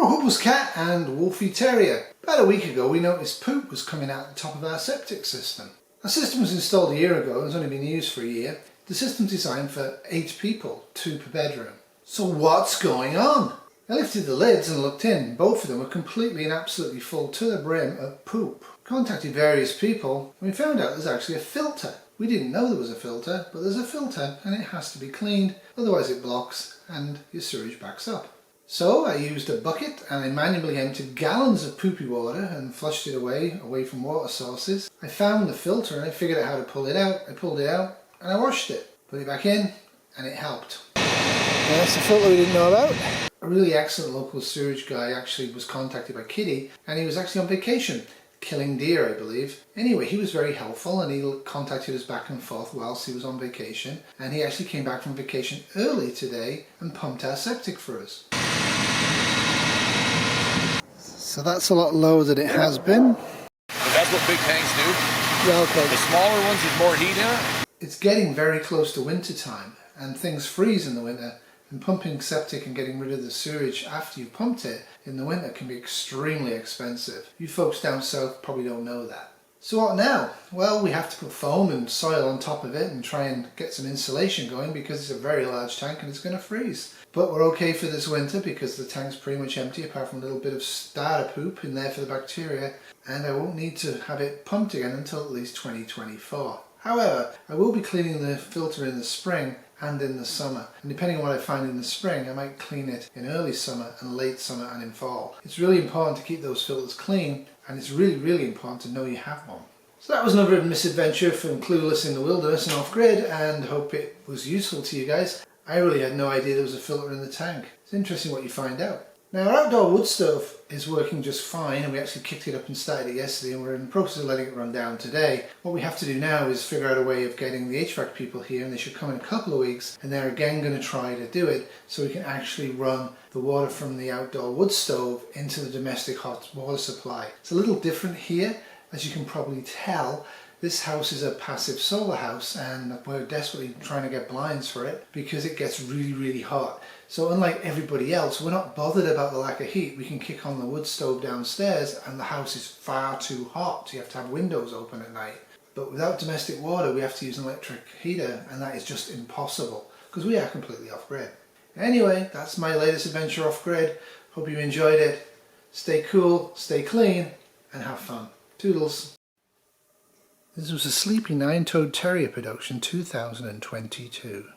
You're a Huples cat and Wolfie Terrier. About a week ago we noticed poop was coming out the top of our septic system. Our system was installed a year ago and has only been used for a year. The system's designed for 8 people, 2 per bedroom. So what's going on? I lifted the lids and looked in. Both of them were completely and absolutely full to the brim of poop. Contacted various people and we found out there's actually a filter. We didn't know there was a filter, but there's a filter and it has to be cleaned, otherwise it blocks and your sewage backs up. So I used a bucket and I manually emptied gallons of poopy water and flushed it away from water sources. I found the filter and I figured out how to pull it out. I pulled it out and I washed it. Put it back in and it helped. That's the filter we didn't know about. A really excellent local sewage guy actually was contacted by Kitty and he was actually on vacation, killing deer I believe. Anyway, he was very helpful and he contacted us back and forth whilst he was on vacation, and he actually came back from vacation early today and pumped our septic for us. So that's a lot lower than it has been. But that's what big tanks do. Yeah, okay. The smaller ones, there's more heat in it. It's getting very close to winter time and things freeze in the winter, and pumping septic and getting rid of the sewage after you've pumped it in the winter can be extremely expensive. You folks down south probably don't know that. So what now? Well, we have to put foam and soil on top of it and try and get some insulation going because it's a very large tank and it's going to freeze. But we're okay for this winter because the tank's pretty much empty apart from a little bit of starter poop in there for the bacteria, and I won't need to have it pumped again until at least 2024. However, I will be cleaning the filter in the spring and in the summer, and depending on what I find in the spring I might clean it in early summer and late summer and in fall. It's really important to keep those filters clean, and it's really important to know you have one. So that was another misadventure from Clueless in the wilderness and off grid, and hope it was useful to you guys. I really had no idea there was a filter in the tank. It's interesting what you find out. Now our outdoor wood stove is working just fine, and we actually kicked it up and started it yesterday, and we're in the process of letting it run down today. What we have to do now is figure out a way of getting the HVAC people here, and they should come in a couple of weeks, and they're again going to try to do it so we can actually run the water from the outdoor wood stove into the domestic hot water supply. It's a little different here, as you can probably tell. This house is a passive solar house and we're desperately trying to get blinds for it because it gets really hot. So unlike everybody else, we're not bothered about the lack of heat. We can kick on the wood stove downstairs and the house is far too hot. You have to have windows open at night. But without domestic water, we have to use an electric heater, and that is just impossible because we are completely off grid. Anyway, that's my latest adventure off grid. Hope you enjoyed it. Stay cool, stay clean, and have fun. Toodles. This was a Sleepy Nine-Toed Terrier production 2022.